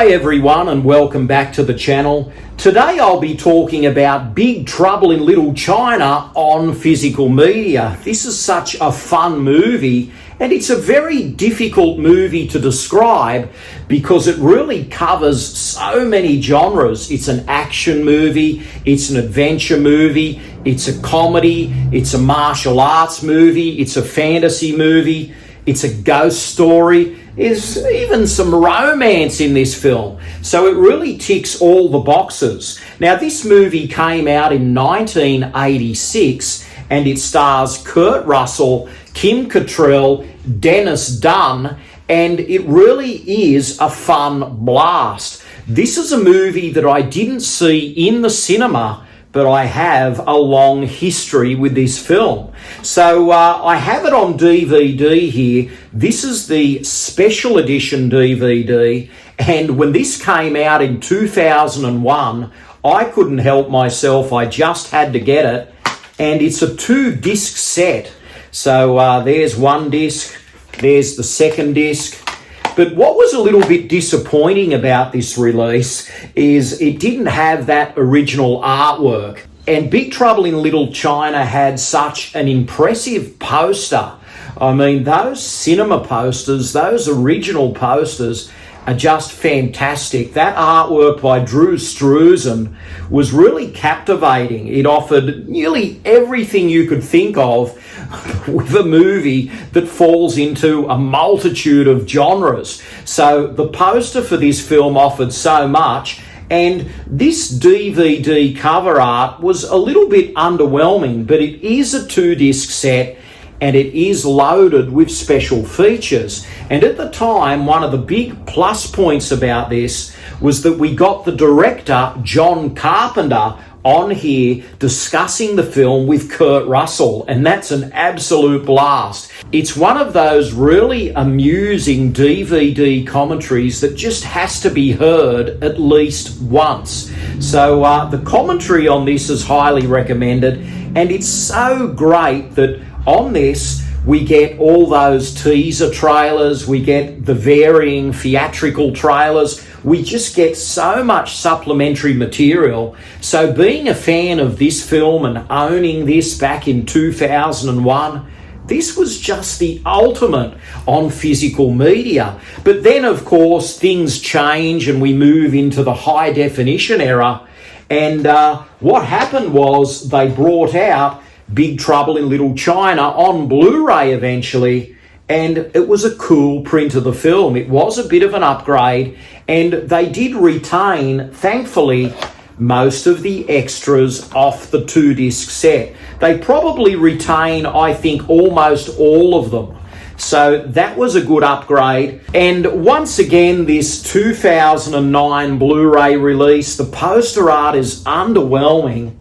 Hi everyone and welcome back to the channel. Today I'll be talking about Big Trouble in Little China on physical media. This is such a fun movie and it's a very difficult movie to describe because it really covers so many genres. It's an action movie, it's an adventure movie, it's a comedy, it's a martial arts movie, it's a fantasy movie, it's a ghost story. There's even some romance in this film. So it really ticks all the boxes. Now, this movie came out in 1986 and it stars Kurt Russell, Kim Cattrall, Dennis Dunn, and it really is a fun blast. This is a movie that I didn't see in the cinema, but I have a long history with this film. So I have it on DVD here. This is the special edition DVD, and when this came out in 2001, I couldn't help myself. I just had to get it, and it's a 2-disc set. So there's one disc, there's the second disc. But what was a little bit disappointing about this release is it didn't have that original artwork. And Big Trouble in Little China had such an impressive poster. I mean, those cinema posters, those original posters are just fantastic. That artwork by Drew Struzan was really captivating. It offered nearly everything you could think of with a movie that falls into a multitude of genres. So the poster for this film offered so much, and this DVD cover art was a little bit underwhelming, but it is a 2-disc set and it is loaded with special features. And at the time, one of the big plus points about this was that we got the director, John Carpenter, on here discussing the film with Kurt Russell, and that's an absolute blast. It's one of those really amusing DVD commentaries that just has to be heard at least once. So the commentary on this is highly recommended, and it's so great that on this we get all those teaser trailers, we get the varying theatrical trailers, we just get so much supplementary material. So being a fan of this film and owning this back in 2001, this was just the ultimate on physical media. But then, of course, things change and we move into the high definition era. And what happened was they brought out Big Trouble in Little China on Blu-ray eventually, and it was a cool print of the film. It was a bit of an upgrade, and they did retain, thankfully, most of the extras off the 2-disc set. They probably retain, I think, almost all of them. So that was a good upgrade. And once again, this 2009 Blu-ray release, the poster art is underwhelming.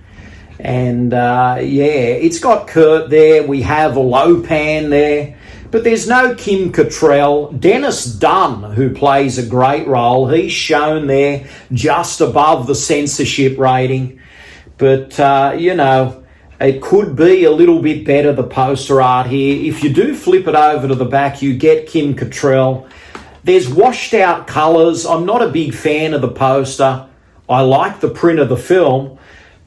And it's got Kurt there. We have Lopan there. But there's no Kim Cattrall. Dennis Dunn, who plays a great role, he's shown there just above the censorship rating. But, it could be a little bit better, the poster art here. If you do flip it over to the back, you get Kim Cattrall. There's washed out colours. I'm not a big fan of the poster. I like the print of the film.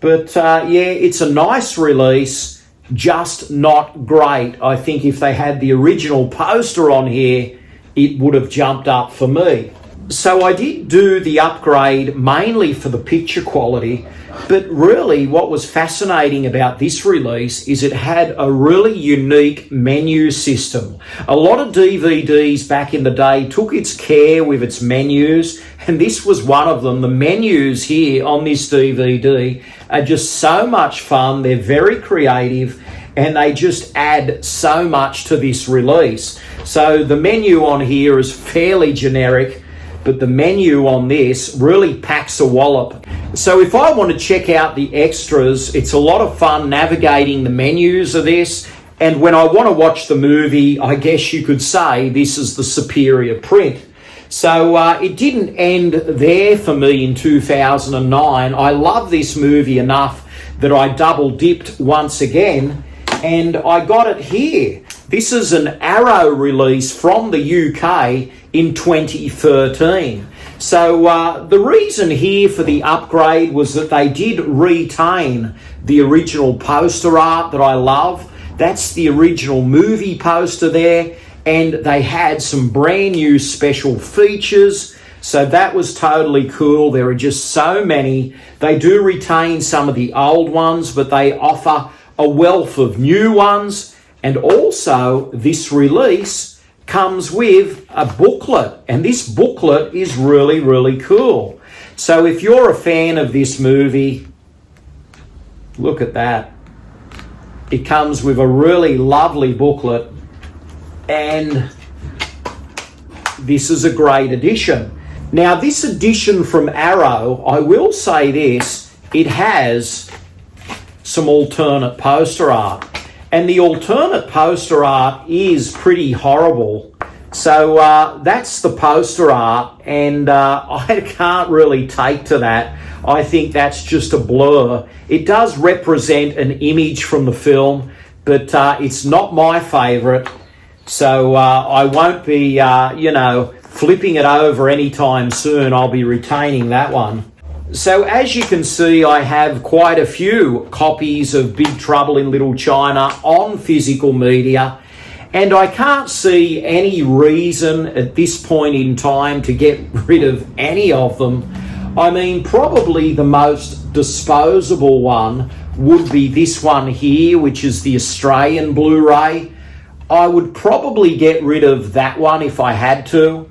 But it's a nice release, just not great. I think if they had the original poster on here, it would have jumped up for me. So I did do the upgrade mainly for the picture quality, but really what was fascinating about this release is it had a really unique menu system. A lot of DVDs back in the day took its care with its menus, and this was one of them. The menus here on this DVD are just so much fun. They're very creative, and they just add so much to this release. So the menu on here is fairly generic, but the menu on this really packs a wallop. So if I want to check out the extras, it's a lot of fun navigating the menus of this. And when I want to watch the movie, I guess you could say this is the superior print. So it didn't end there for me in 2009. I love this movie enough that I double dipped once again, and I got it here. This is an Arrow release from the UK in 2013. So the reason here for the upgrade was that they did retain the original poster art that I love. That's the original movie poster there, and they had some brand new special features. So that was totally cool. There are just so many. They do retain some of the old ones, but they offer a wealth of new ones. And also, this release comes with a booklet, and this booklet is really, really cool. So if you're a fan of this movie, look at that. It comes with a really lovely booklet, and this is a great edition. Now, this edition from Arrow, I will say this, it has some alternate poster art. And the alternate poster art is pretty horrible. So that's the poster art, and I can't really take to that. I think that's just a blur. It does represent an image from the film, but it's not my favourite. So I won't be, flipping it over anytime soon. I'll be retaining that one. So as you can see, I have quite a few copies of Big Trouble in Little China on physical media, and I can't see any reason at this point in time to get rid of any of them. I mean, probably the most disposable one would be this one here, which is the Australian Blu-ray. I would probably get rid of that one if I had to.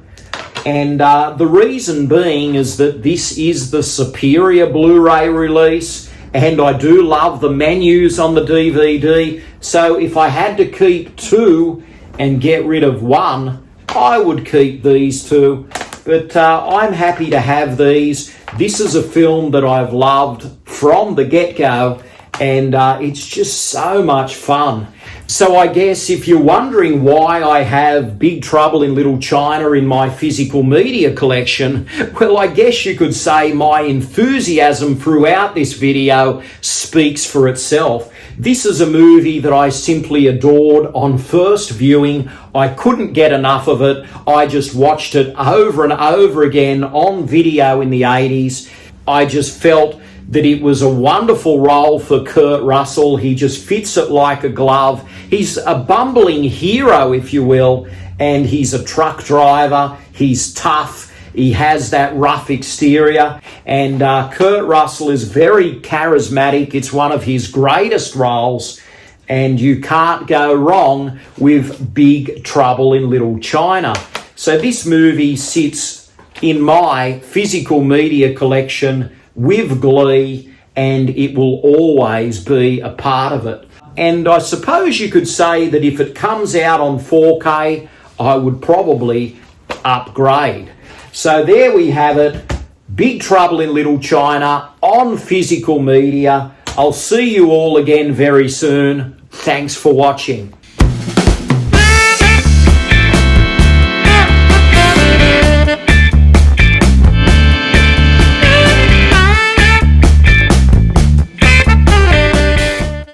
And the reason being is that this is the superior Blu-ray release, and I do love the menus on the DVD. So if I had to keep two and get rid of one, I would keep these two. But I'm happy to have these. This is a film that I've loved from the get-go, and it's just so much fun. So I guess if you're wondering why I have Big Trouble in Little China in my physical media collection, well, I guess you could say my enthusiasm throughout this video speaks for itself. This is a movie that I simply adored on first viewing. I couldn't get enough of it. I just watched it over and over again on video in the 80s. I just felt that it was a wonderful role for Kurt Russell. He just fits it like a glove. He's a bumbling hero, if you will, and he's a truck driver. He's tough. He has that rough exterior, and Kurt Russell is very charismatic. It's one of his greatest roles, and you can't go wrong with Big Trouble in Little China. So this movie sits in my physical media collection with glee, and it will always be a part of it. And I suppose you could say that if it comes out on 4K, I would probably upgrade. So there we have it, Big Trouble in Little China on physical media. I'll see you all again very soon. Thanks for watching.